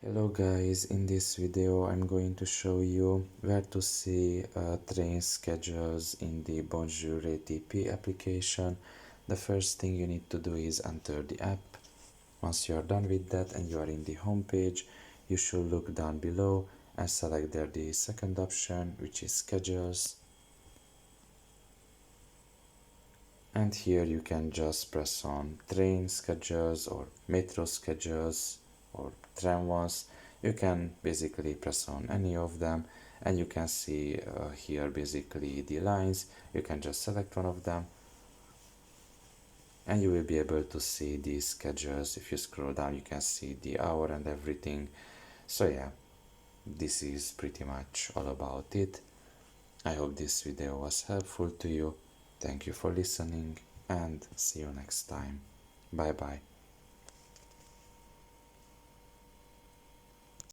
Hello guys, in this video I'm going to show you where to see train schedules in the Bonjour RATP application. The first thing you need to do is enter the app. Once you are done with that and you are in the home page, you should look down below and select there the second option, which is schedules. And here you can just press on train schedules or metro schedules or tram ones. You can basically press on any of them and you can see here basically the lines. You can just select one of them and you will be able to see these schedules. If you scroll down you can see the hour and everything. So yeah, this is pretty much all about it. I hope this video was helpful to you. Thank you for listening and see you next time. Bye bye.